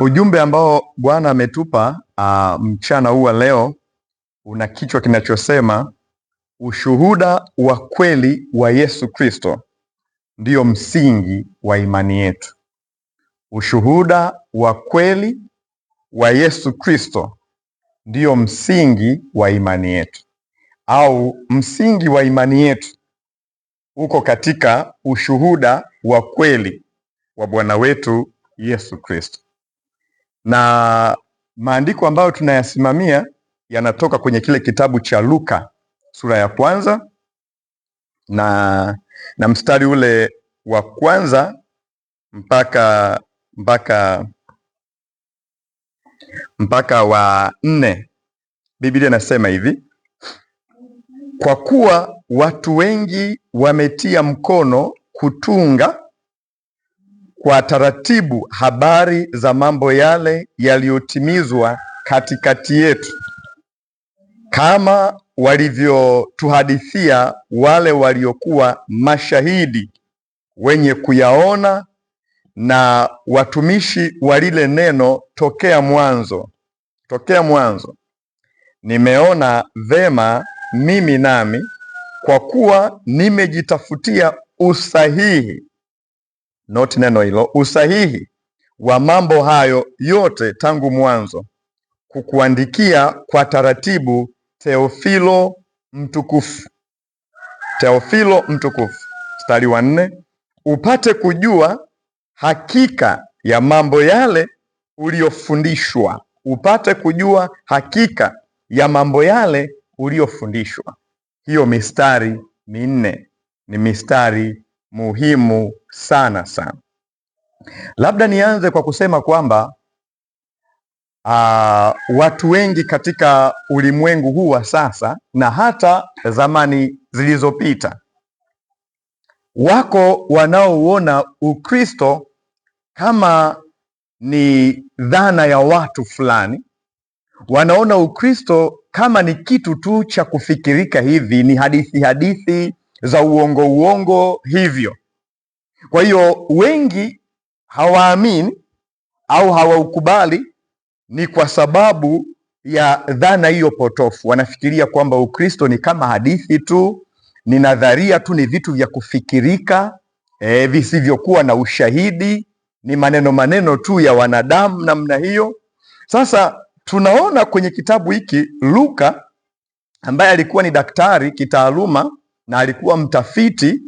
Ujumbe ambao Bwana ametupa mchana huu wa leo una kichwa kinachosema ushuhuda wa kweli wa Yesu Kristo ndio msingi wa imani yetu. Ushuhuda wa kweli wa Yesu Kristo ndio msingi wa imani yetu, au msingi wa imani yetu uko katika ushuhuda wa kweli wa Bwana wetu Yesu Kristo. Na maandiko ambayo tunayasimamia yanatoka kwenye kile kitabu cha Luka sura ya 1 na mstari ule wa 1 mpaka wa 4. Biblia inasema hivi: kwa kuwa watu wengi wametia mkono kutunga kwa taratibu habari za mambo yale yaliyotimizwa katikati yetu, kama walivyotuhadithia wale waliokuwa mashahidi wenye kuyaona na watumishi wa lile neno tokea mwanzo. Nimeona vema mimi nami, kwa kuwa nimejitafutia usahihi, noti neno hilo, usahihi wa mambo hayo yote tangu mwanzo, kukuandikia kwa taratibu, Teofilo mtukufu. Mstari wa 4, upate kujua hakika ya mambo yale uliyofundishwa. Hiyo mistari minne ni mistari muhimu sana. Labda nianze kwa kusema kwamba watu wengi katika ulimwengu huu wa sasa na hata zamani zilizopita, wako wanaouona Ukristo kama ni dhana ya watu fulani. Wanaona Ukristo kama ni kitu tu cha kufikirika hivi, ni hadithi za uongo hivyo. Kwa hiyo wengi hawaamini au hawaukubali, ni kwa sababu ya dhana hiyo potofu. Wanafikiria kwamba Ukristo ni kama hadithi tu, ni nadharia tu, ni vitu vya kufikirika visivyokuwa na ushahidi, ni maneno tu ya wanadamu namna hiyo. Sasa tunaona kwenye kitabu hiki Luka, ambaye alikuwa ni daktari kitaaluma na alikuwa mtafiti,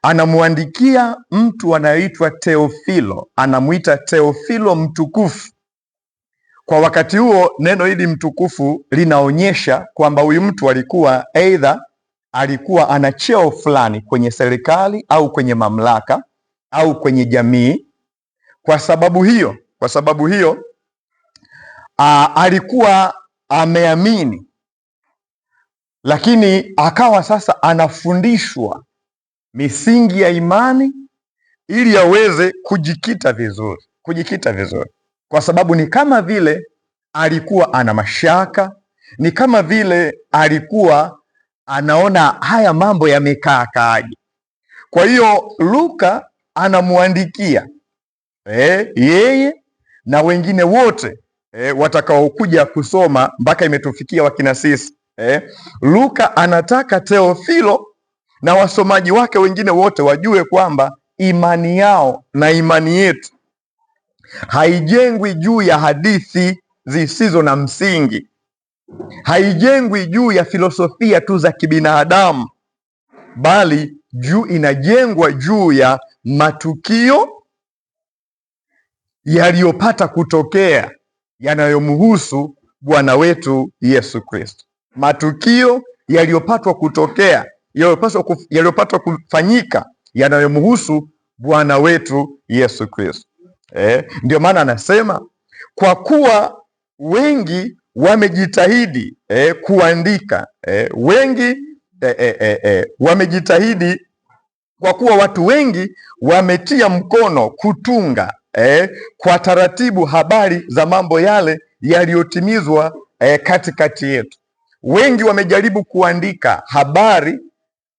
anamwandikia mtu anayeitwa Teofilo, anamuita Teofilo mtukufu. Kwa wakati huo neno hili mtukufu linaonyesha kwamba huyu mtu alikuwa ana cheo fulani kwenye serikali au kwenye mamlaka au kwenye jamii. Kwa sababu hiyo alikuwa ameamini, lakini akawa sasa anafundishwa misingi ya imani ili aweze kujikita vizuri, kwa sababu ni kama vile alikuwa ana mashaka, ni kama vile alikuwa anaona haya mambo yamekaa kaaje. Kwa hiyo Luka anamwandikia yeye na wengine wote watakaokuja kusoma mpaka imetufikia wakina sisi. Luka anataka Teofilo na wasomaji wake wengine wote wajue kwamba imani yao na imani yetu haijengwi juu ya hadithi zisizo na msingi, haijengwi juu ya filosofia tu za kibinadamu, bali inajengwa juu ya matukio yaliyopata kutokea yanayomhusu Bwana wetu Yesu Kristo. Matukio yaliyopatwa kutokea, yaliyopatwa kufanyika yanayomhusu Bwana wetu Yesu Kristo. Ndio maana anasema kwa kuwa wengi wamejitahidi kuandika, wamejitahidi, kwa kuwa watu wengi wametia mkono kutunga kwa taratibu habari za mambo yale yaliyotimizwa katikati yetu. Wengi wamejaribu kuandika habari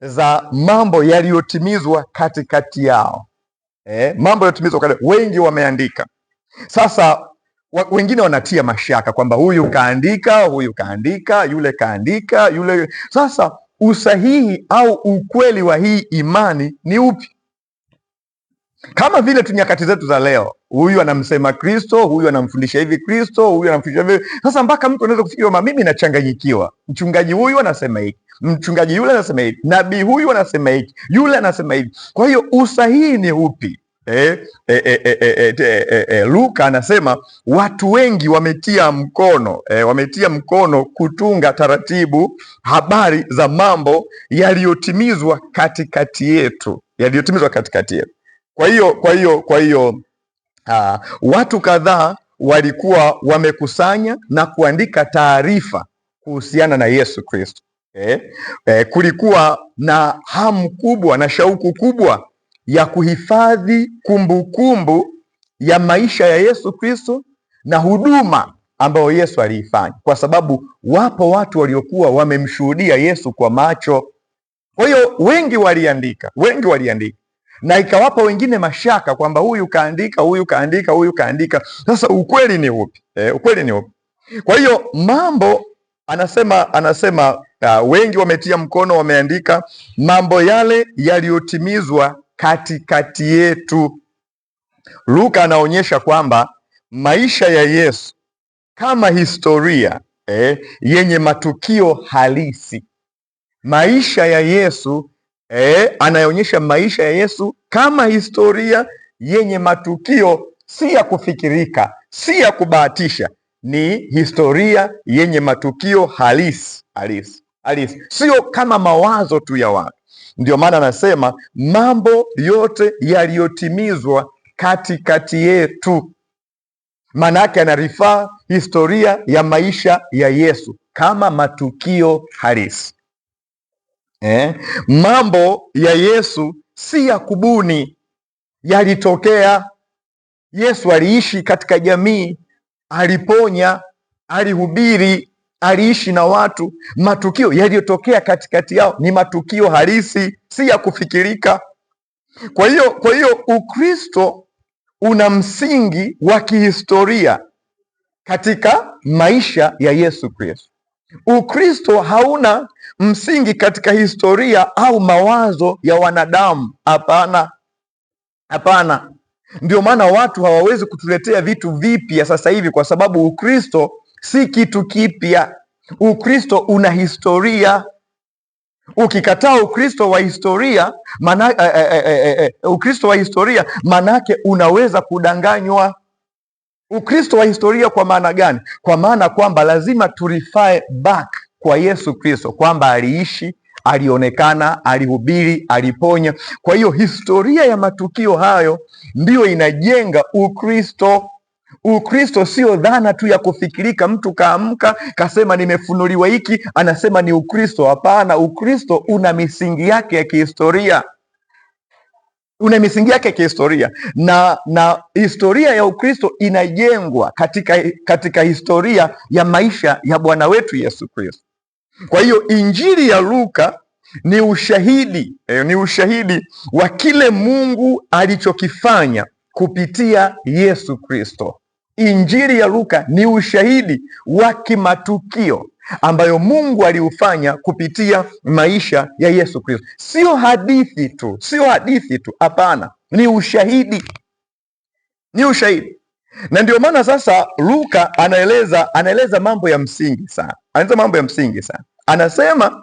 za mambo yaliyotimizwa katikati yao. Mambo yaliyotimizwa wengi wameandika. Sasa Wengine wanatia mashaka kwamba huyu kaandika, yule kaandika, yule. Sasa usahihi au ukweli wa hii imani ni upi? Kama vile tu nyakati zetu za leo, huyu anamsema Kristo, huyu anamfundisha hivi Kristo, huyu anamfundisha hivi. Sasa mpaka mtu anaweza kufikiri kwamba mimi nachanganyikiwa, mchungaji huyu anasema hiki, mchungaji yule anasema hivi, nabii huyu anasema hiki, yule anasema hivi. Kwa hiyo usahihi ni upi? Luka anasema watu wengi wametia mkono kutunga taratibu habari za mambo yaliyotimizwa katikati yetu. Kwa hiyo watu kadhaa walikuwa wamekusanya na kuandika taarifa kuhusiana na Yesu Kristo. Kulikuwa na hamu kubwa na shauku kubwa ya kuhifadhi kumbukumbu ya maisha ya Yesu Kristo na huduma ambayo Yesu aliifanya, kwa sababu wapo watu waliokuwa wamemshuhudia Yesu kwa macho. Kwa hiyo wengi waliandika na ikawapa wengine mashaka kwamba huyu kaandika. Sasa ukweli ni upi? Kwa hiyo mambo anasema wengi wametia mkono, wameandika mambo yale yaliyotimizwa katikati yetu. Luka anaonyesha kwamba maisha ya Yesu kama historia yenye matukio halisi. Maisha ya Yesu anaonyesha maisha ya Yesu kama historia yenye matukio, si ya kufikirika, si ya kubahatisha, ni historia yenye matukio halisi, sio kama mawazo tu ya watu. Ndio maana anasema mambo yote yaliyotimizwa katikati yetu. Maana yake anarifaa historia ya maisha ya Yesu kama matukio halisi. Mambo ya Yesu si ya kubuni, yalitokea. Yesu aliishi katika jamii, aliponya, alihubiri, aliishi na watu. Matukio yaliyotokea katikati yao ni matukio halisi, si ya kufikirika. Kwa hiyo Ukristo una msingi wa kihistoria katika maisha ya Yesu Kristo. Ukristo hauna msingi katika historia au mawazo ya wanadamu. Hapana. Ndio maana watu hawawezi kutuletea vitu vipya sasa hivi, kwa sababu Ukristo si kitu kipya. Ukristo una historia. Ukikataa Ukristo wa historia, manake unaweza kudanganywa. Ukristo wa historia kwa maana gani? Kwa maana kwamba lazima turify back kwa Yesu Kristo, kwamba aliishi, alionekana, alihubiri, aliponya. Kwa hiyo historia ya matukio hayo ndiyo inajenga Ukristo. Ukristo sio dhana tu ya kufikirika, mtu kaamka kasema nimefunuliwa hiki anasema ni Ukristo. Hapana, Ukristo una misingi yake ya kihistoria. Na historia ya Ukristo inajengwa katika historia ya maisha ya Bwana wetu Yesu Kristo. Kwa hiyo Injili ya Luka ni ushahidi wa kile Mungu alichokifanya kupitia Yesu Kristo. Injili ya Luka ni ushahidi wa kimatukio ambayo Mungu aliufanya kupitia maisha ya Yesu Kristo. Sio hadithi tu, hapana, ni ushahidi. Na ndio maana sasa Luka anaeleza mambo ya msingi sana. Anasema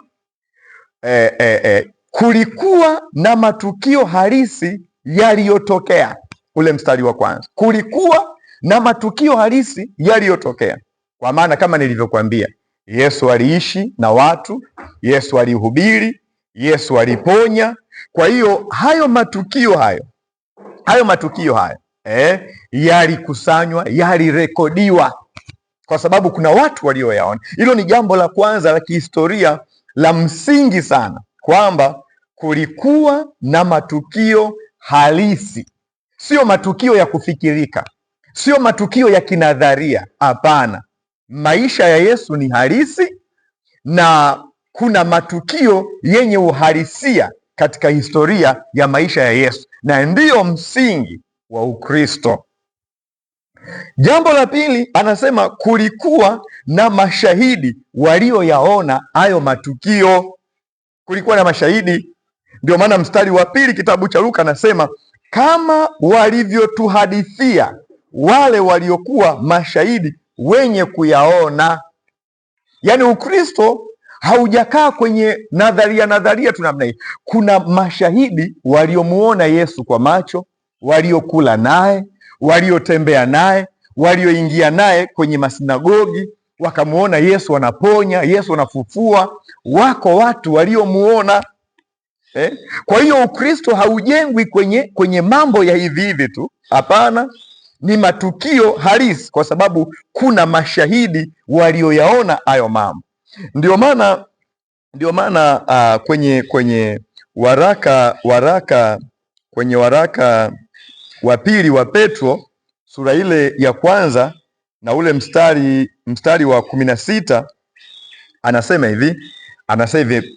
kulikuwa na matukio halisi yaliyotokea. Ule mstari wa kwanza, kulikuwa na matukio halisi yaliyotokea. Kwa maana kama nilivyokuambia, Yesu aliishi na watu, Yesu alihubiri, Yesu aliponya. Kwa hiyo hayo matukio hayo yalikusanywa, yalirekodiwa, kwa sababu kuna watu walioyaona. Hilo ni jambo la kwanza la kihistoria la msingi sana, kwamba kulikuwa na matukio halisi, sio matukio ya kufikirika, sio matukio ya kinadharia. Hapana, maisha ya Yesu ni halisi na kuna matukio yenye uhalisia katika historia ya maisha ya Yesu, na ndiyo msingi wa Ukristo. Jambo la pili anasema kulikuwa na mashahidi walioyaona hayo matukio. Kulikuwa na mashahidi. Ndio maana mstari wa pili kitabu cha Luka anasema kama walivyotuhadithia wale waliokuwa mashahidi wenye kuyaona. Yaani Ukristo haujakaa kwenye nadharia tu namna hii. Kuna mashahidi waliomuona Yesu kwa macho, waliokula naye, waliotembea naye, walioingia naye kwenye masinagogi, wakamuona Yesu anaponya, Yesu anafufua. Wako watu waliomuona. Kwa hiyo Ukristo haujengwi kwenye mambo ya hivi hivi tu. Hapana, ni matukio halisi, kwa sababu kuna mashahidi walioyaona hayo mambo. Ndio maana kwenye waraka wa pili wa Petro sura ile ya kwanza na ule mstari wa 16 anasema hivi,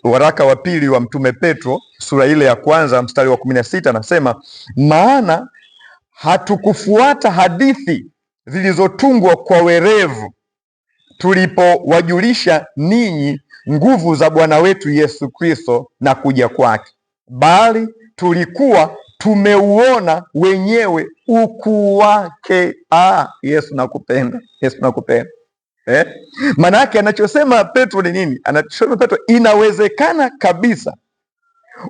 waraka wa pili wa mtume Petro sura ile ya kwanza mstari wa 16 anasema, maana hatukufuata hadithi zilizotungwa kwa werevu tulipowajulisha ninyi nguvu za Bwana wetu Yesu Kristo na kuja kwake, bali tulikuwa tumeuona wenyewe ukuu wake. Yesu nakupenda, Yesu nakupenda. Maana yake anachosema Petro ni nini? Anachosema Petro, inawezekana kabisa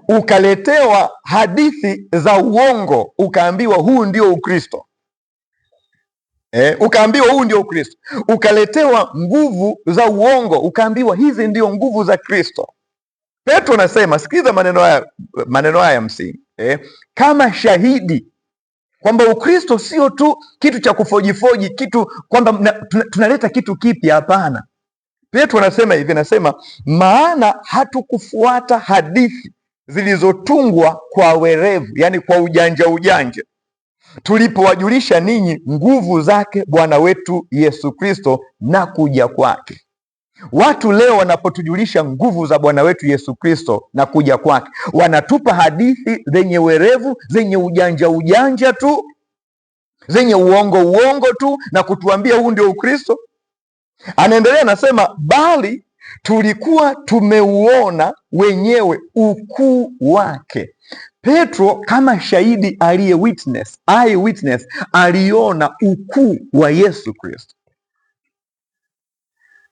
ukaletewa hadithi za uongo ukaambiwa huu ndio Ukristo. Ukaambiwa huu ndio Ukristo. Ukaletewa nguvu za uongo ukaambiwa hizi ndio nguvu za Kristo. Petro anasema, sikiliza maneno haya ya msingi, kama shahidi kwamba Ukristo sio tu kitu cha kufojifoji, kitu kwamba tunaleta kitu kipya. Hapana. Petro anasema hivi, anasema maana hatukufuata hadithi zilizotungwa kwa werevu, yani kwa ujanja, tulipowajulisha ninyi nguvu zake Bwana wetu Yesu Kristo na kuja kwake. Watu leo wanapotujulisha nguvu za Bwana wetu Yesu Kristo na kuja kwake, wanatupa hadithi zenye werevu, zenye ujanja tu, zenye uongo tu, na kutuambia huu ndio Ukristo. Anaendelea anasema, bali tulikuwa tumeuona wenyewe ukuu wake. Petro kama shahidi eyewitness aliona ukuu wa Yesu Kristo.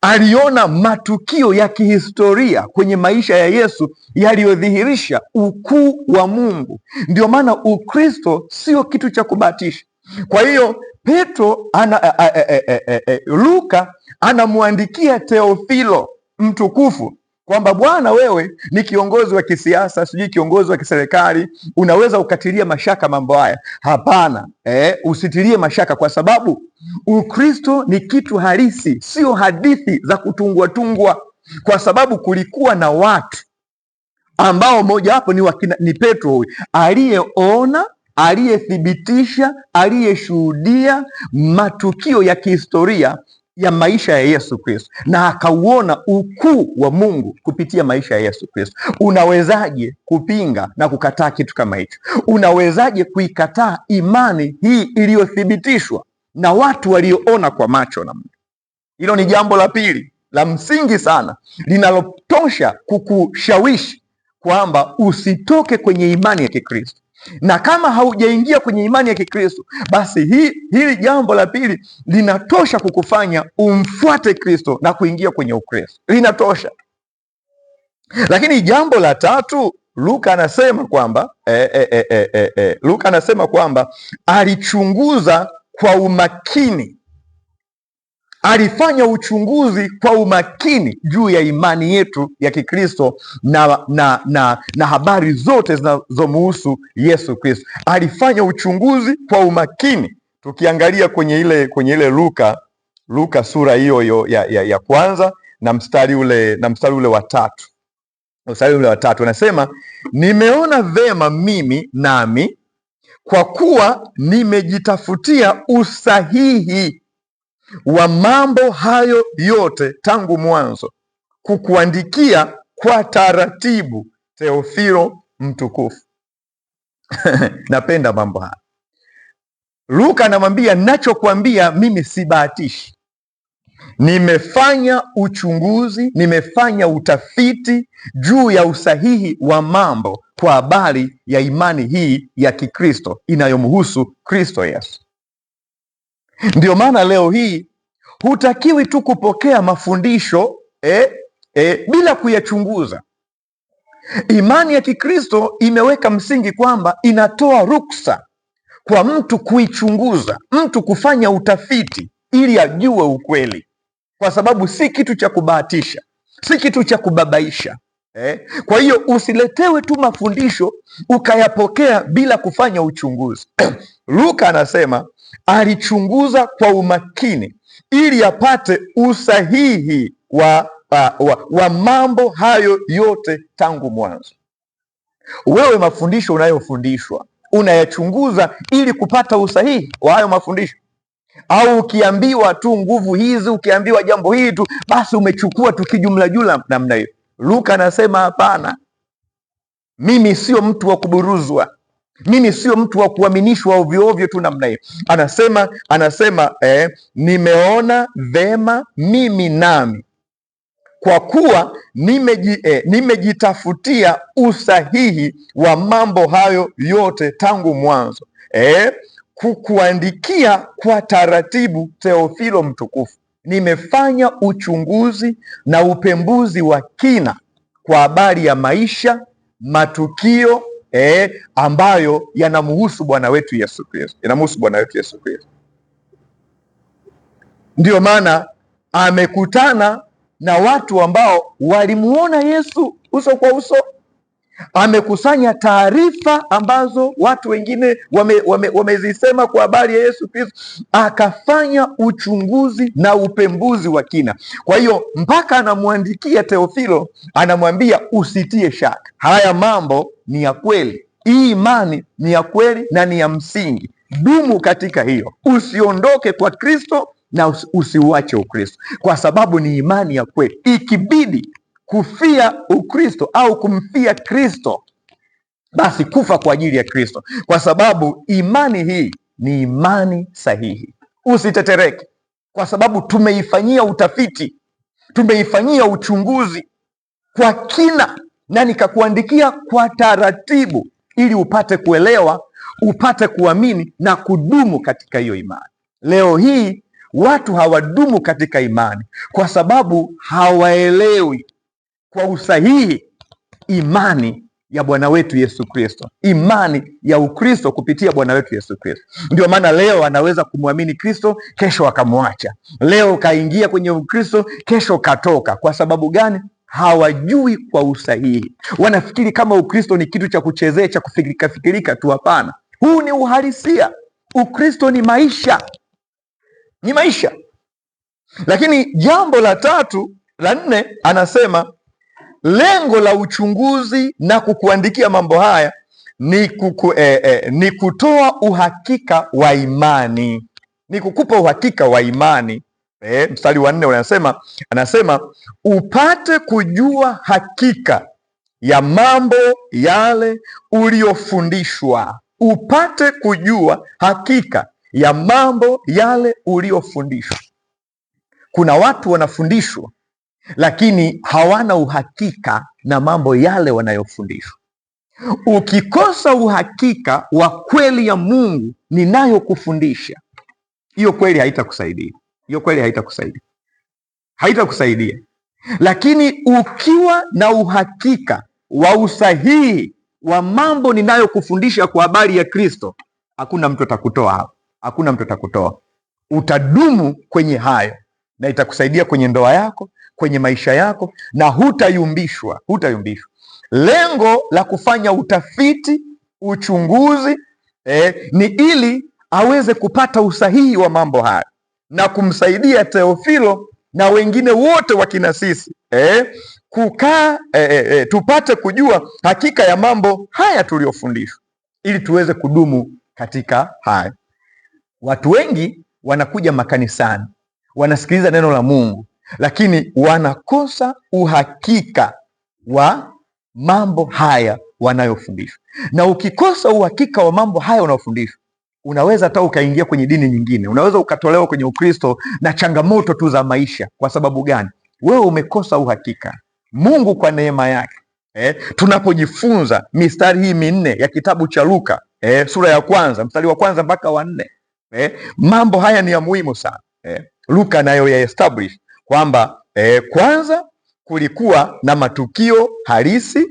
Aliona matukio ya kihistoria kwenye maisha ya Yesu yaliyodhihirisha ukuu wa Mungu. Ndio maana Ukristo sio kitu cha kubahatisha. Kwa hiyo Petro Luka anamwandikia Teofilo mtukufu kwamba bwana, wewe ni kiongozi wa kisiasa, sijui kiongozi wa kiserikali, unaweza ukatilia mashaka mambo haya. Hapana, usitilie mashaka, kwa sababu Ukristo ni kitu halisi, sio hadithi za kutungwa, kwa sababu kulikuwa na watu ambao moja wapo ni Petro huyu, aliyeona, aliyethibitisha, aliyeshuhudia matukio ya kihistoria ya maisha ya Yesu Kristo, na akauona ukuu wa Mungu kupitia maisha ya Yesu Kristo. Unawezaje kupinga na kukataa kitu kama hicho? Unawezaje kuikataa imani hii iliyothibitishwa na watu walioona kwa macho na Mungu? Hilo ni jambo la pili la msingi sana linalotosha kukushawishi kwamba usitoke kwenye imani ya Kikristo. Na kama haujaingia kwenye imani ya Kikristo, basi hili jambo la pili linatosha kukufanya umfuate Kristo na kuingia kwenye Ukristo. Linatosha. Lakini jambo la tatu, Luka anasema kwamba alichunguza kwa umakini. Alifanya uchunguzi kwa umakini juu ya imani yetu ya Kikristo na habari zote zinazomuhusu Yesu Kristo. Alifanya uchunguzi kwa umakini. Tukiangalia kwenye ile Luka sura hiyo ya kwanza na mstari ule wa tatu. Mstari ule wa tatu anasema, nimeona vema mimi nami kwa kuwa nimejitafutia usahihi wa mambo hayo yote tangu mwanzo, kukuandikia kwa taratibu, Teofilo mtukufu. Napenda mambo haya. Luka anamwambia, ninachokuambia mimi sibahatishi, nimefanya uchunguzi, nimefanya utafiti juu ya usahihi wa mambo kwa habari ya imani hii ya Kikristo inayomhusu Kristo Yesu. Ndio maana leo hii hutakiwi tu kupokea mafundisho bila kuyachunguza. Imani ya Kikristo imeweka msingi kwamba inatoa ruksa kwa mtu kuichunguza, mtu kufanya utafiti ili ajue ukweli, kwa sababu si kitu cha kubahatisha, si kitu cha kubabaisha. Kwa hiyo usiletewe tu mafundisho ukayapokea bila kufanya uchunguzi. Luka anasema alichunguza kwa umakini ili apate usahihi wa mambo hayo yote tangu mwanzo. Wewe mafundisho unayofundishwa unayachunguza ili kupata usahihi wa hayo mafundisho? Au ukiambiwa tu nguvu hizi, ukiambiwa jambo hili tu, basi umechukua tu kijumla jumla namna hiyo? Luka anasema hapana, mimi sio mtu wa kuburuzwa, mimi sio mtu wa kuaminishwa ovyo ovyo tu namna hiyo. Anasema nimeona vema mimi nami, kwa kuwa nimejitafutia usahihi wa mambo hayo yote tangu mwanzo, kukuandikia kwa taratibu, Theofilo mtukufu, nimefanya uchunguzi na upembuzi wa kina kwa habari ya maisha, matukio ambayo yanamhusu Bwana wetu Yesu Kristo, Ndio maana amekutana na watu ambao walimuona Yesu uso kwa uso. Amekusanya taarifa ambazo watu wengine wamezisema kwa habari ya Yesu Kristo, akafanya uchunguzi na upembuzi wa kina. Kwa hiyo mpaka anamwandikia Theofilo, anamwambia usitie shaka, haya mambo ni ya kweli, hii imani ni ya kweli na ni ya msingi. Dumu katika hiyo, usiondoke kwa Kristo na usiuache Ukristo, kwa sababu ni imani ya kweli. Ikibidi kufia Ukristo au kumfia Kristo, basi kufa kwa ajili ya Kristo, kwa sababu imani hii ni imani sahihi. Usitetereke, kwa sababu tumeifanyia utafiti, tumeifanyia uchunguzi kwa kina, na nikakuandikia kwa taratibu ili upate kuelewa, upate kuamini na kudumu katika hiyo imani. Leo hii watu hawadumu katika imani kwa sababu hawaelewi kwa usahihi imani ya Bwana wetu Yesu Kristo, imani ya Ukristo kupitia Bwana wetu Yesu Kristo. Ndio maana leo anaweza kumwamini Kristo, kesho akamwacha. Leo kaingia kwenye Ukristo, kesho katoka. Kwa sababu gani? Hawajui kwa usahihi. Wanafikiri kama Ukristo ni kitu cha kuchezea, cha kufikirika tu. Hapana, huu ni uhalisia. Ukristo ni maisha, ni maisha. Lakini jambo la nne anasema lengo la uchunguzi na kukuandikia mambo haya ni kutoa uhakika wa imani, ni kukupa uhakika wa imani. Mstari wa 4 anasema upate kujua hakika ya mambo yale uliofundishwa. Upate kujua hakika ya mambo yale uliofundishwa. Kuna watu wanafundishwa lakini hawana uhakika na mambo yale wanayofundishwa. Ukikosa uhakika wa kweli ya Mungu ninayokufundisha, hiyo kweli haitakusaidia, haitakusaidia. Lakini ukiwa na uhakika wa usahihi wa mambo ninayokufundisha kwa habari ya Kristo, hakuna mtu atakutoa hapo, hakuna mtu atakutoa. Utadumu kwenye hayo na itakusaidia kwenye ndoa yako, kwenye maisha yako, na hutayumbishwa. Lengo la kufanya utafiti, uchunguzi ni ili aweze kupata usahihi wa mambo haya na kumsaidia Theofilo na wengine wote wakina sisi tupate kujua hakika ya mambo haya tuliyofundishwa, ili tuweze kudumu katika haya. Watu wengi wanakuja makanisani, wanasikiliza neno la Mungu, lakini wanakosa uhakika wa mambo haya wanayofundishwa. Na ukikosa uhakika wa mambo haya wanayofundishwa, unaweza hata ukaingia kwenye dini nyingine, unaweza ukatolewa kwenye Ukristo na changamoto tu za maisha. Kwa sababu gani? Wewe umekosa uhakika. Mungu kwa neema yake tunapojifunza mistari hii minne ya kitabu cha Luka sura ya kwanza mstari wa kwanza mpaka wa 4, mambo haya ni ya muhimu sana. Luka nayo ya establish kwamba kwanza kulikuwa na matukio halisi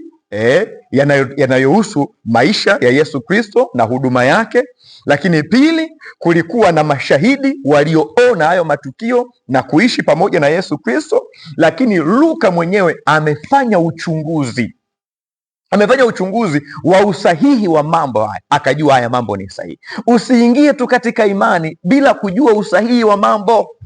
yanayohusu maisha ya Yesu Kristo na huduma yake, lakini pili, kulikuwa na mashahidi walioona hayo matukio na kuishi pamoja na Yesu Kristo, lakini Luka mwenyewe amefanya uchunguzi wa usahihi wa mambo haya, akajua haya mambo ni sahihi. Usiingie tu katika imani bila kujua usahihi wa mambo.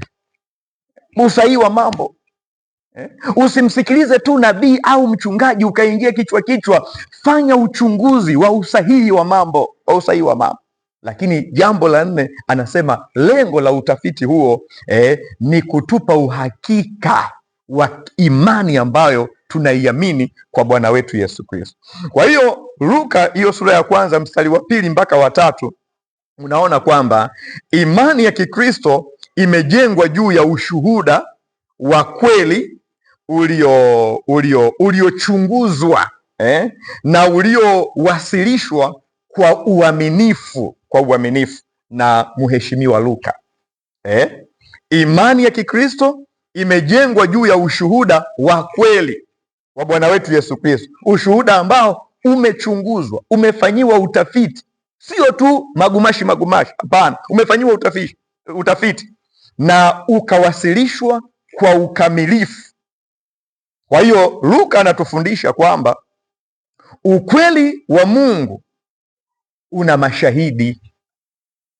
Usimsikilize tu nabii au mchungaji ukaingia kichwa. Fanya uchunguzi wa usahihi wa mambo, Lakini jambo la 4 anasema lengo la utafiti huo ni kutupa uhakika wa imani ambayo tunaiamini kwa Bwana wetu Yesu Kristo. Kwa hiyo Luka hiyo sura ya kwanza mstari wa 2 mpaka wa 3, unaona kwamba imani ya Kikristo imejengwa juu ya ushuhuda wa kweli uliochunguzwa na uliowasilishwa kwa uaminifu na mheshimiwa Luka. Imani ya Kikristo imejengwa juu ya ushuhuda wa kweli wa Bwana wetu Yesu Kristo, ushuhuda ambao umechunguzwa, umefanyiwa utafiti, sio tu magumashi, hapana, umefanyiwa utafiti na ukawasilishwa kwa ukamilifu. Kwa hiyo Luka anatufundisha kwamba ukweli wa Mungu una mashahidi.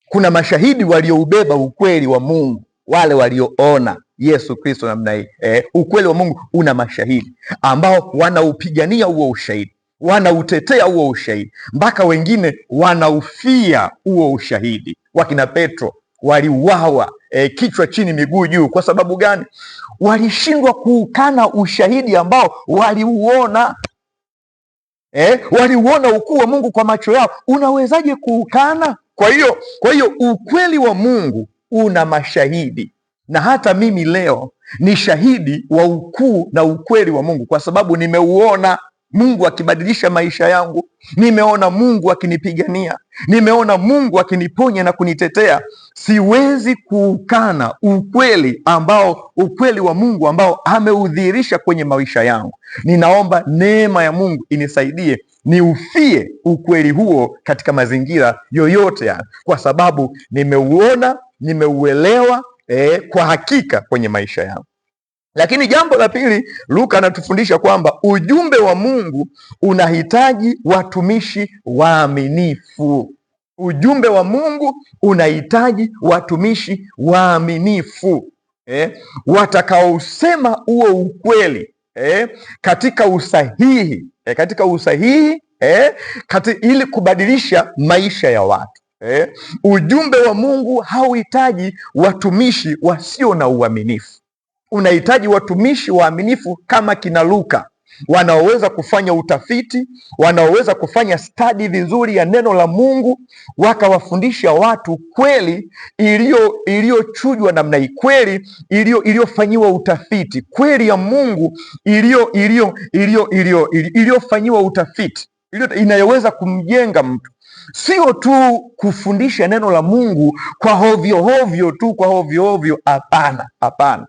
Kuna mashahidi walioubeba ukweli wa Mungu, wale walioona Yesu Kristo namna hii. Ukweli wa Mungu una mashahidi ambao wanaupigania huo ushahidi, wanautetea huo ushahidi, mpaka wengine wanaufia huo ushahidi. Wakina Petro waliuawa kichwa chini miguu juu. Kwa sababu gani? Walishindwa kuukana ushahidi ambao waliuona. Waliuona ukuu wa Mungu kwa macho yao, unawezaje kuukana? Kwa hiyo ukweli wa Mungu una mashahidi, na hata mimi leo ni shahidi wa ukuu na ukweli wa Mungu, kwa sababu nimeuona Mungu akibadilisha maisha yangu, nimeona Mungu akinipigania, nimeona Mungu akiniponya na kunitetea. Siwezi kuukana ukweli wa Mungu ambao ameudhihirisha kwenye maisha yangu. Ninaomba neema ya Mungu inisaidie niufie ukweli huo katika mazingira yoyote ya, kwa sababu nimeuona, nimeuelewa kwa hakika kwenye maisha yangu. Lakini jambo la pili, Luka anatufundisha kwamba ujumbe wa Mungu unahitaji watumishi waaminifu. Ujumbe wa Mungu unahitaji watumishi waaminifu, watakaosema huo ukweli katika usahihi, ili kubadilisha maisha ya watu. Ujumbe wa Mungu hauhitaji watumishi wasio na uaminifu. Unahitaji watumishi waaminifu kama kina Luka, wanaoweza kufanya utafiti, wanaoweza kufanya stadi vizuri ya neno la Mungu, wakawafundisha watu kweli iliyochujwa namna hii, kweli iliyofanyiwa utafiti, kweli ya Mungu iliyofanyiwa utafiti, inayoweza kumjenga mtu. Sio tu kufundisha neno la Mungu kwa hovyo tu, hapana.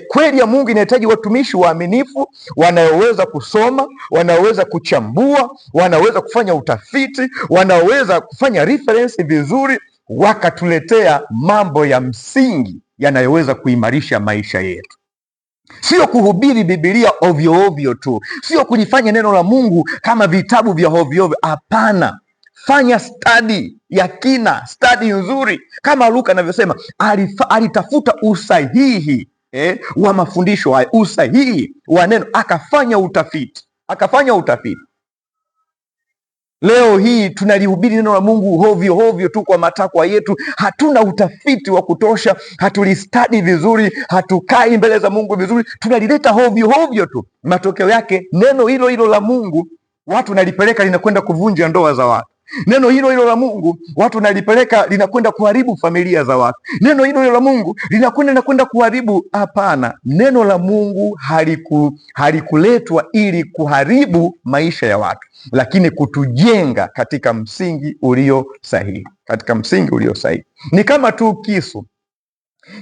Kweli ya Mungu inahitaji watumishi waaminifu, wanaoweza kusoma, wanaoweza kuchambua, wanaweza kufanya utafiti, wanaweza kufanya reference vizuri, wakatuletea mambo ya msingi yanayoweza kuimarisha maisha yetu. Sio kuhubiri Biblia ovyo tu, sio kulifanya neno la Mungu kama vitabu vya ovyo. Hapana, fanya stadi ya kina, stadi nzuri, kama Luka anavyosema. Alitafuta usahihi wa mafundisho haya, usahihi wa neno, akafanya utafiti. Leo hii tunalihubiri neno la Mungu hovyo tu kwa matakwa yetu. Hatuna utafiti wa kutosha, hatulistadi vizuri, hatukai mbele za Mungu vizuri, tunalileta hovyo tu. Matokeo yake neno hilo la Mungu watu nalipeleka linakwenda kuvunja ndoa za watu, Neno hilo hilo la Mungu watu wanalipeleka linakwenda kuharibu familia za watu. Neno hilo hilo la Mungu linakwenda kuharibu. Hapana, neno la Mungu halikuletwa ili kuharibu maisha ya watu, lakini kutujenga katika msingi ulio sahihi, katika msingi ulio sahihi. Ni kama tu kisu.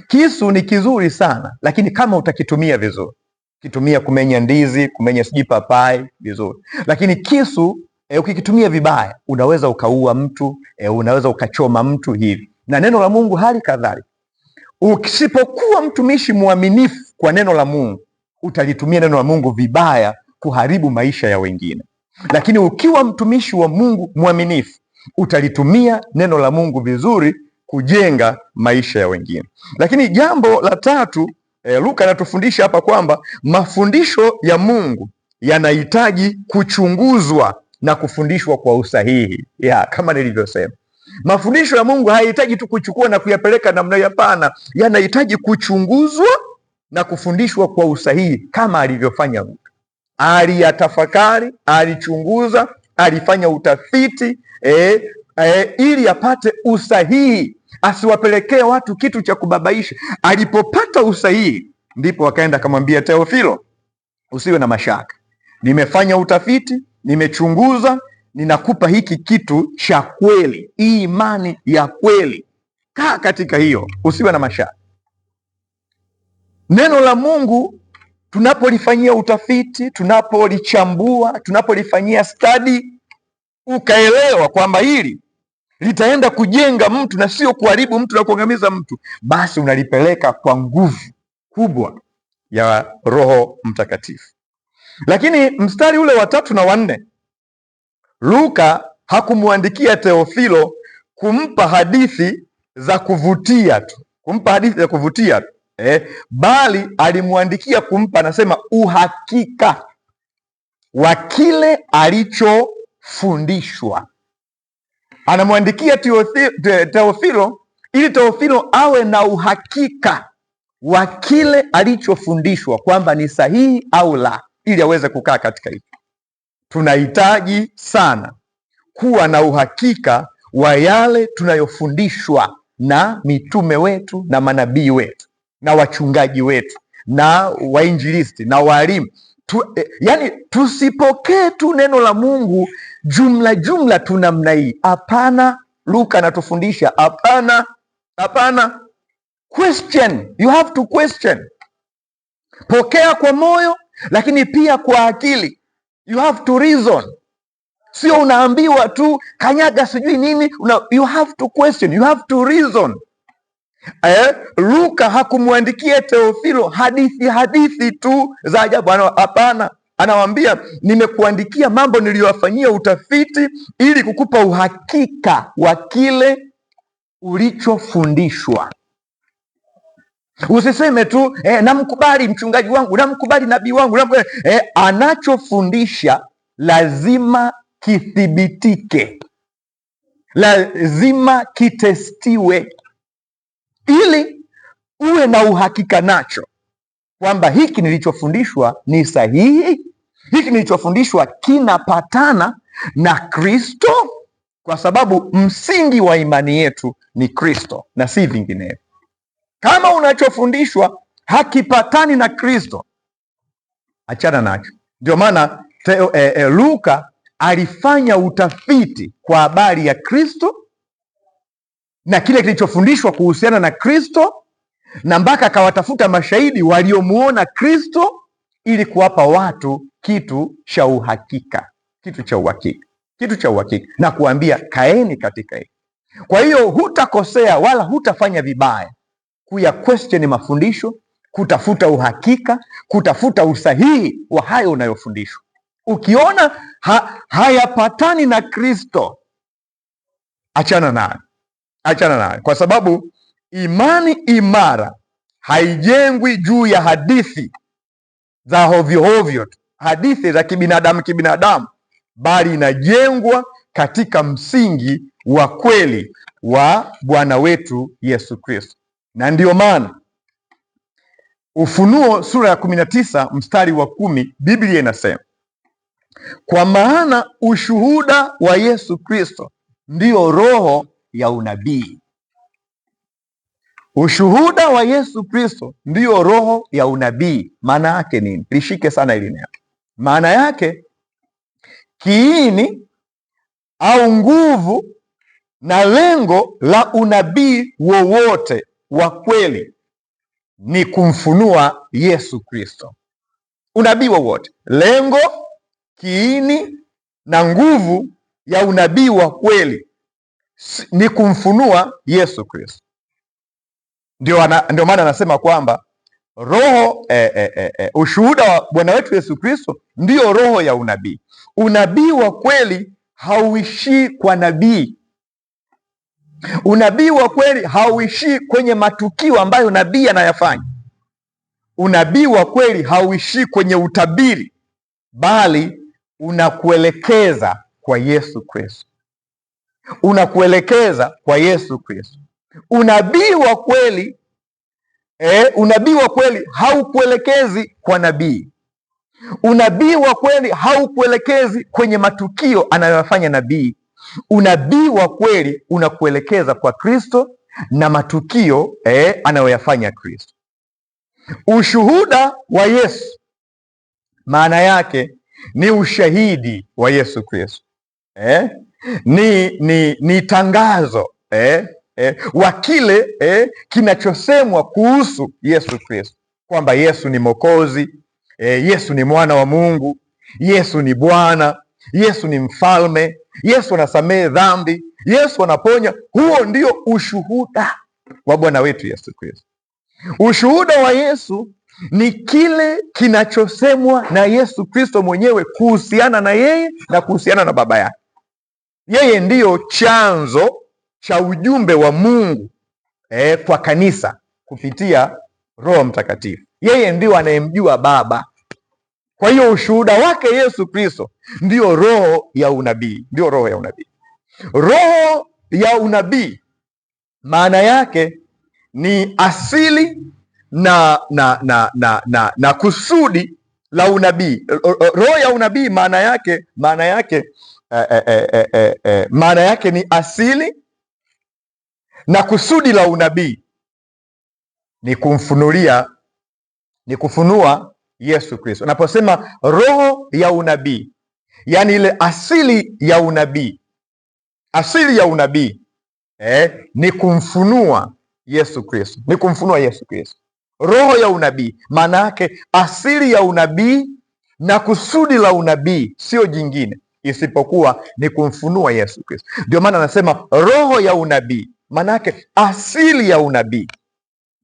Kisu ni kizuri sana, lakini kama utakitumia vizuri, kitumia kumenya ndizi, kumenya sijui papai vizuri, lakini kisu ukikitumia vibaya unaweza ukaua mtu, unaweza ukachoma mtu hivi. Na neno la Mungu hali kadhalika. Usipokuwa mtumishi mwaminifu kwa neno la Mungu, utalitumia neno la Mungu vibaya kuharibu maisha ya wengine. Lakini ukiwa mtumishi wa Mungu mwaminifu, utalitumia neno la Mungu vizuri kujenga maisha ya wengine. Lakini jambo la tatu, Luka anatufundisha hapa kwamba mafundisho ya Mungu yanahitaji kuchunguzwa na kufundishwa kwa usahihi. Kama nilivyosema, mafundisho ya Mungu hayahitaji tu kuchukua na kuyapeleka namna hiyo. Hapana, yanahitaji kuchunguzwa na kufundishwa kwa usahihi, kama alivyofanya Luka. Aliyatafakari, alichunguza, alifanya utafiti ili apate usahihi, asiwapelekee watu kitu cha kubabaisha. Alipopata usahihi, ndipo akaenda akamwambia Theofilo, usiwe na mashaka, nimefanya utafiti, nimechunguza, ninakupa hiki kitu cha kweli, hii imani ya kweli, kaa katika hiyo, usiwe na mashaka. Neno la Mungu tunapolifanyia utafiti, tunapolichambua, tunapolifanyia study, ukaelewa kwamba hili litaenda kujenga mtu na sio kuharibu mtu na kuangamiza mtu, basi unalipeleka kwa nguvu kubwa ya Roho Mtakatifu. Lakini mstari ule wa 3 na 4, Luka hakumwandikia Theofilo kumpa hadithi za kuvutia tu, bali alimwandikia kumpa, anasema, uhakika wa kile alichofundishwa. Anamwandikia Theofilo ili Theofilo awe na uhakika wa kile alichofundishwa, kwamba ni sahihi au la, ili aweze kukaa katika hiki. Tunahitaji sana kuwa na uhakika wa yale tunayofundishwa na mitume wetu na manabii wetu na wachungaji wetu na wainjilisti na walimu. Yani tusipokee tu neno la Mungu jumla tu namna hii. Hapana, Luka anatufundisha hapana. Question, you have to question. Pokea kwa moyo, lakini pia kwa akili. You have to reason. Sio unaambiwa tu kanyaga sijui nini, you have to question, you have to reason. Luka hakumwandikia Theofilo hadithi tu za ajabu. Hapana, anawambia nimekuandikia mambo niliyowafanyia utafiti ili kukupa uhakika wa kile ulichofundishwa. Usiseme tu namkubali mchungaji wangu, namkubali nabii wangu, anachofundisha lazima kithibitike, lazima kitestiwe, ili uwe na uhakika nacho kwamba hiki nilichofundishwa ni sahihi, hiki nilichofundishwa kinapatana na Kristo, kwa sababu msingi wa imani yetu ni Kristo na si vinginevyo. Kama unachofundishwa hakipatani na Kristo, achana nacho. Ndio maana Luka alifanya utafiti kwa habari ya Kristo na kile kilichofundishwa kuhusiana na Kristo, na mpaka akawatafuta mashahidi waliomuona Kristo ili kuwapa watu kitu cha uhakika, na kuambia kaeni katika hili. Kwa hiyo hutakosea wala hutafanya vibaya kuya question mafundisho, kutafuta uhakika, kutafuta usahihi wa hayo unayofundishwa. Ukiona hayapatani na Kristo, achana nayo, kwa sababu imani imara haijengwi juu ya hadithi za hovyo tu, hadithi za kibinadamu, bali inajengwa katika msingi wa kweli wa Bwana wetu Yesu Kristo. Na ndiyo maana Ufunuo sura ya 19 mstari wa 10, Biblia inasema, kwa maana ushuhuda wa Yesu Kristo ndiyo roho ya unabii. Ushuhuda wa Yesu Kristo ndiyo roho ya unabii. Maana yake nini? Lishike sana hili neno. Maana yake kiini au nguvu na lengo la unabii wowote wa kweli ni kumfunua Yesu Kristo. Unabii wowote, lengo, kiini na nguvu ya unabii wa kweli ni kumfunua Yesu Kristo. Ndio maana anasema kwamba roho ushuhuda wa Bwana wetu Yesu Kristo ndiyo roho ya unabii. Unabii wa kweli hauishii kwa nabii. Unabii wa kweli hauishii kwenye matukio ambayo nabii anayafanya. Unabii wa kweli hauishii kwenye utabiri, bali unakuelekeza kwa Yesu Kristo. Unakuelekeza kwa Yesu Kristo. Unabii wa kweli unabii wa kweli haukuelekezi kwa nabii. Unabii wa kweli haukuelekezi kwenye matukio anayoyafanya nabii. Unabii wa kweli unakuelekeza kwa Kristo na matukio anayoyafanya Kristo. Ushuhuda wa Yesu maana yake ni ushahidi wa Yesu Kristo. Ni tangazo wa kile kinachosemwa kuhusu Yesu Kristo, kwamba Yesu ni Mwokozi, Yesu ni mwana wa Mungu, Yesu ni Bwana, Yesu ni mfalme, Yesu anasamehe dhambi, Yesu anaponya. Huo ndio ushuhuda wa Bwana wetu Yesu Kristo. Ushuhuda wa Yesu ni kile kinachosemwa na Yesu Kristo mwenyewe kuhusiana na yeye na kuhusiana na Baba yake. Yeye ndiyo chanzo cha ujumbe wa Mungu kwa kanisa kupitia Roho Mtakatifu. Yeye ndiyo anayemjua Baba. Kwa hiyo ushuhuda wake Yesu Kristo ndiyo roho ya unabii, ndiyo roho ya unabii. Roho ya unabii maana yake ni asili na kusudi la unabii. Roho ya unabii maana yake ni asili na kusudi la unabii ni kufunua Yesu Kristo. Naposema roho ya unabii, yani ile asili ya unabii, ni kumfunua Yesu Kristo, ni kumfunua Yesu Kristo. Roho ya unabii maana yake asili ya unabii na kusudi la unabii sio jingine isipokuwa ni kumfunua Yesu Kristo. Ndio maana anasema roho ya unabii, maana yake asili ya unabii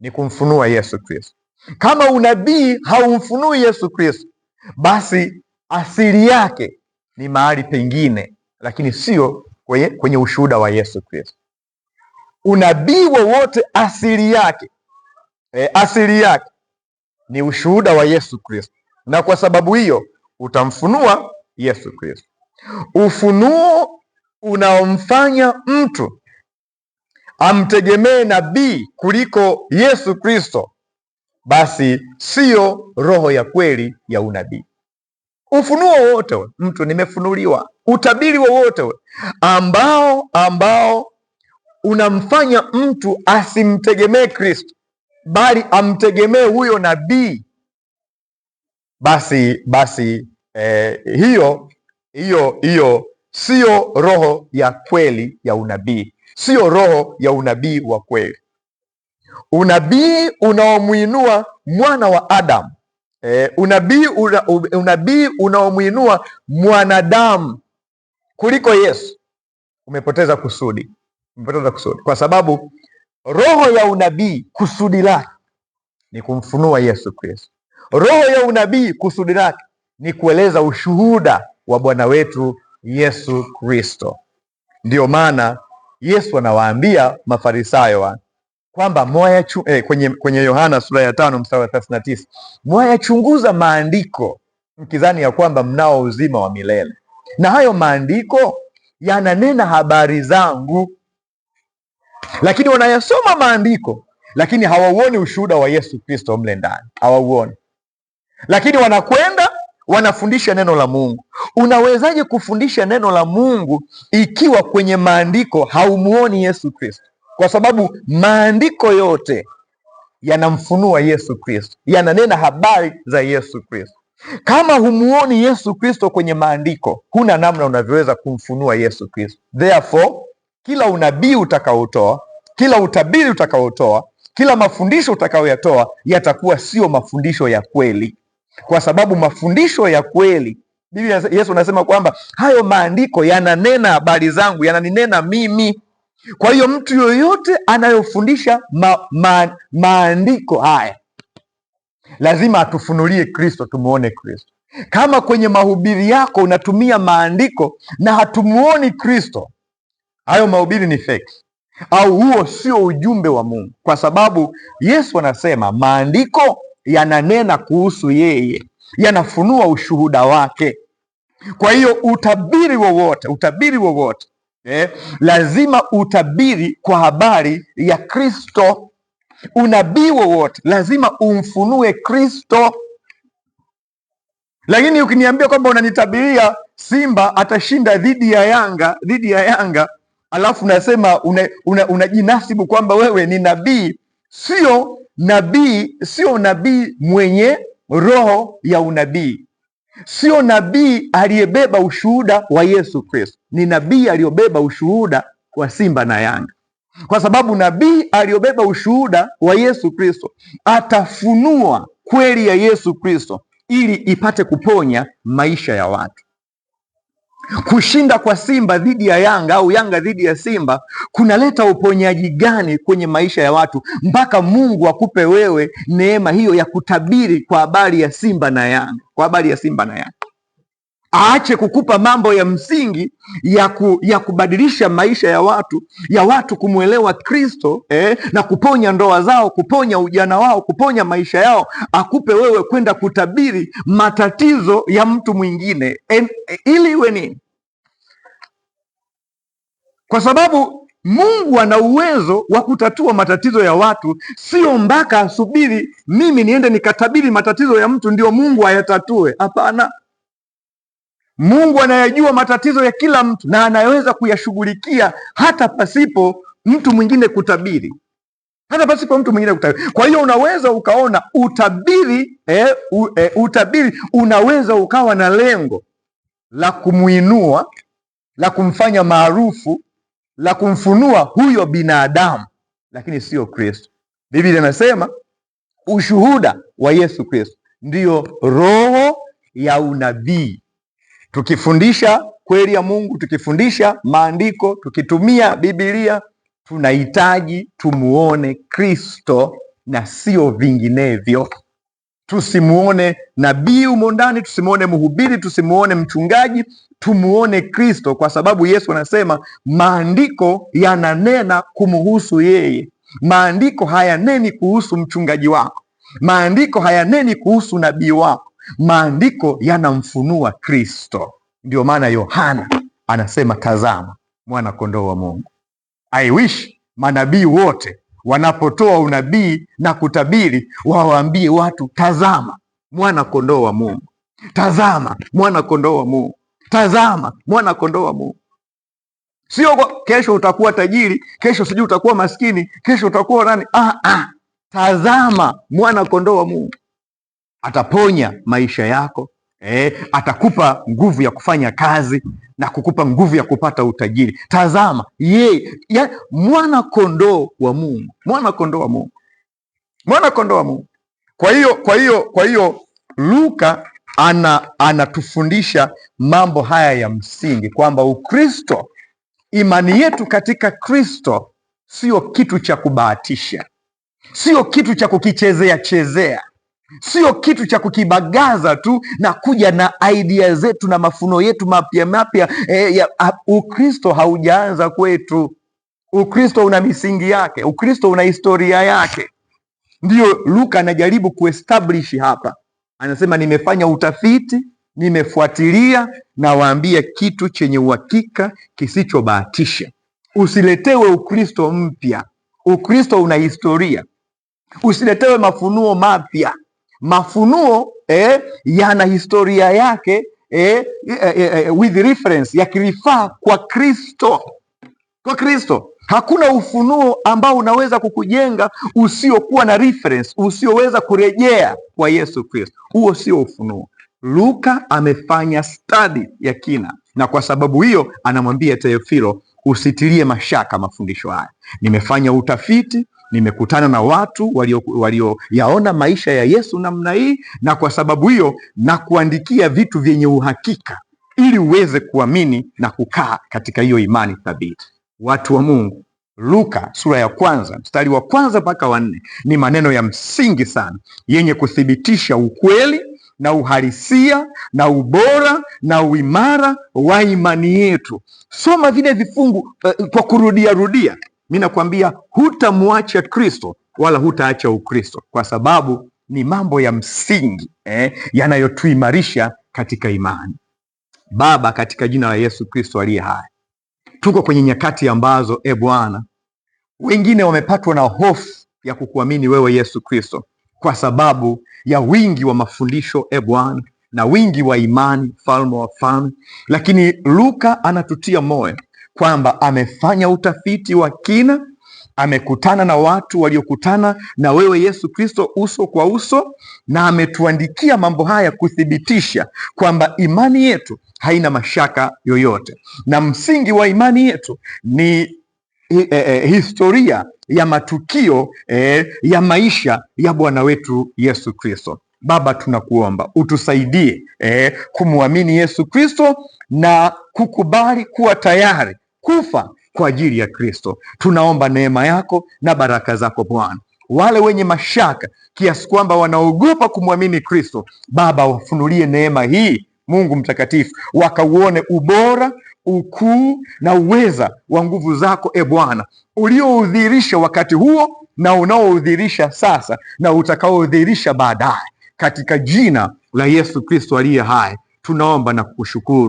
ni kumfunua Yesu Kristo. Kama unabii haumfunui Yesu Kristo, basi asili yake ni mahali pengine, lakini sio kwenye ushuhuda wa Yesu Kristo. Unabii wowote asili yake ni ushuhuda wa Yesu Kristo, na kwa sababu hiyo utamfunua Yesu Kristo. Ufunuo unaomfanya mtu amtegemee nabii kuliko Yesu Kristo, basi sio roho ya kweli ya unabii. Ufunuo wowote mtu nimefunuliwa, utabiri wowote ambao unamfanya mtu asimtegemee Kristo bali amtegemee huyo nabii, basi hiyo sio roho ya kweli ya unabii, sio roho ya unabii wa kweli. Unabii unaomwinua mwana wa Adamu, unabii unaomwinua mwanadamu kuliko Yesu umepoteza kusudi, kwa sababu roho ya unabii kusudi lake ni kumfunua Yesu Kristo. Roho ya unabii kusudi lake ni kueleza ushuhuda wa Bwana wetu Yesu Kristo. Ndio maana Yesu anawaambia Mafarisayo kwamba kwenye Yohana sura ya 5 mstari wa 39, mwayachunguza maandiko mkidhani ya kwamba mnao uzima wa milele, na hayo maandiko yananena habari zangu. Lakini wanayasoma maandiko, lakini hawauoni ushuhuda wa Yesu Kristo mle ndani, hawauoni. Lakini wanakwenda wanafundisha neno la Mungu. Unawezaje kufundisha neno la Mungu ikiwa kwenye maandiko haumuoni Yesu Kristo? Kwa sababu maandiko yote yanamfunua Yesu Kristo, yananena habari za Yesu Kristo. Kama humuoni Yesu Kristo kwenye maandiko, huna namna unavyoweza kumfunua Yesu Kristo. Therefore, kila unabii utakaotoa, kila utabiri utakaotoa, kila mafundisho utakayoyatoa yatakuwa sio mafundisho ya kweli, kwa sababu mafundisho ya kweli, Biblia, Yesu anasema kwamba hayo maandiko yananena habari zangu, yananinena mimi. Kwa hiyo mtu yoyote anayofundisha maandiko haya lazima atufunulie Kristo, tumuone Kristo. Kama kwenye mahubiri yako unatumia maandiko na hatumuoni Kristo, hayo mahubiri ni fake, au huo sio ujumbe wa Mungu, kwa sababu Yesu anasema maandiko yananena kuhusu yeye, yanafunua ushuhuda wake. Kwa hiyo utabiri wowote lazima utabiri kwa habari ya Kristo. Unabii wowote lazima umfunue Kristo. Lakini ukiniambia kwamba unanitabiria Simba atashinda dhidi ya Yanga, alafu nasema unajinasibu kwamba wewe ni nabii, sio nabii mwenye roho ya unabii, sio nabii aliyebeba ushuhuda wa Yesu Kristo, ni nabii aliyobeba ushuhuda wa Simba na Yanga. Kwa sababu nabii aliyobeba ushuhuda wa Yesu Kristo atafunua kweli ya Yesu Kristo ili ipate kuponya maisha ya watu. Kushinda kwa Simba dhidi ya Yanga au Yanga dhidi ya Simba kunaleta uponyaji gani kwenye maisha ya watu mpaka Mungu akupe wewe neema hiyo ya kutabiri kwa habari ya Simba na Yanga, Aache kukupa mambo ya msingi ya kubadilisha maisha ya watu kumwelewa Kristo na kuponya ndoa zao, kuponya ujana wao, kuponya maisha yao, akupe wewe kwenda kutabiri matatizo ya mtu mwingine. Ili iwe nini? Kwa sababu Mungu ana uwezo wa kutatua matatizo ya watu, sio mpaka asubiri mimi niende nikatabiri matatizo ya mtu ndio Mungu ayatatue. Hapana. Mungu anayajua matatizo ya kila mtu na anaweza kuyashughulikia hata pasipo mtu mwingine kutabiri, Kwa hiyo unaweza ukaona utabiri unaweza ukawa na lengo la kumuinua, la kumfanya maarufu, la kumfunua huyo binadamu, lakini sio Kristo. Biblia inasema ushuhuda wa Yesu Kristo ndiyo roho ya unabii. Tukifundisha kweli ya Mungu, tukifundisha maandiko, tukitumia Biblia, tunahitaji tumuone Kristo na sio vinginevyo. Tusimuone nabii humo ndani, tusimuone mhubiri, tusimuone mchungaji, tumuone Kristo, kwa sababu Yesu anasema maandiko yananena kumhusu yeye. Maandiko hayaneni kuhusu mchungaji wako, maandiko hayaneni kuhusu nabii wako, maandiko yanamfunua Kristo. Ndio maana Yohana anasema tazama mwana kondoo wa Mungu. I wish manabii wote wanapotoa unabii na kutabiri wawaambie watu tazama mwana kondoo wa Mungu, tazama mwana kondoo wa Mungu, tazama mwana kondoo wa Mungu. Sio kesho utakuwa tajiri, kesho sijui utakuwa maskini, kesho utakuwa nani. Tazama mwana kondoo wa Mungu. Ataponya maisha yako, atakupa nguvu ya kufanya kazi na kukupa nguvu ya kupata utajiri. Tazama mwana kondoo wa Mungu, mwana kondoo wa Mungu, mwana kondoo wa Mungu. Kwa hiyo Luka anatufundisha mambo haya ya msingi, kwamba Ukristo, imani yetu katika Kristo sio kitu cha kubahatisha, sio kitu cha kukichezea chezea, sio kitu cha kukibagaza tu na kuja na idea zetu na mafuno yetu mapya. Ukristo haujaanza kwetu. Ukristo una misingi yake, Ukristo una historia yake. Ndiyo Luka anajaribu kuestablish hapa. Anasema nimefanya utafiti, nimefuatilia, na waambia kitu chenye uhakika kisichobahatisha. Usiletewe Ukristo mpya. Ukristo una historia. Usiletewe mafunuo mapya. Mafunuo yana historia yake with reference, yakirifaa kwa Kristo. Kwa Kristo hakuna ufunuo ambao unaweza kukujenga usiokuwa na reference, usioweza kurejea kwa Yesu Kristo. Huo sio ufunuo. Luka amefanya study ya kina, na kwa sababu hiyo anamwambia Theofilo, usitilie mashaka mafundisho haya. Nimefanya utafiti, nimekutana na watu walioyaona maisha ya Yesu namna hii, na kwa sababu hiyo na kuandikia vitu vyenye uhakika ili uweze kuamini na kukaa katika hiyo imani thabiti. Watu wa Mungu, Luka sura ya 1 mstari wa 1 mpaka wa 4 ni maneno ya msingi sana yenye kuthibitisha ukweli na uhalisia na ubora na uimara wa imani yetu. Soma vile vifungu kwa kurudia rudia. Mimi nakwambia hutamwacha Kristo wala hutaacha Ukristo, kwa sababu ni mambo ya msingi yanayotuimarisha katika imani. Baba, katika jina la Yesu Kristo aliye hai, tuko kwenye nyakati ambazo Bwana, wengine wamepatwa na hofu ya kukuamini wewe Yesu Kristo kwa sababu ya wingi wa mafundisho Bwana na wingi wa imani, Mfalme wa falme. Lakini Luka anatutia moyo kwamba amefanya utafiti wa kina, amekutana na watu waliokutana na wewe Yesu Kristo uso kwa uso, na ametuandikia mambo haya kuthibitisha kwamba imani yetu haina mashaka yoyote, na msingi wa imani yetu ni historia ya matukio ya maisha ya Bwana wetu Yesu Kristo. Baba, tunakuomba utusaidie kumwamini Yesu Kristo na kukubali kuwa tayari kufa kwa ajili ya Kristo. Tunaomba neema yako na baraka zako Bwana. Wale wenye mashaka kiasi kwamba wanaogopa kumwamini Kristo, Baba, wafunulie neema hii, Mungu mtakatifu, wakauone ubora, ukuu na uweza wa nguvu zako Bwana, ulioudhihirisha wakati huo na unaoudhihirisha sasa na utakaoudhihirisha baadaye. Katika jina la Yesu Kristo aliye hai tunaomba na kukushukuru.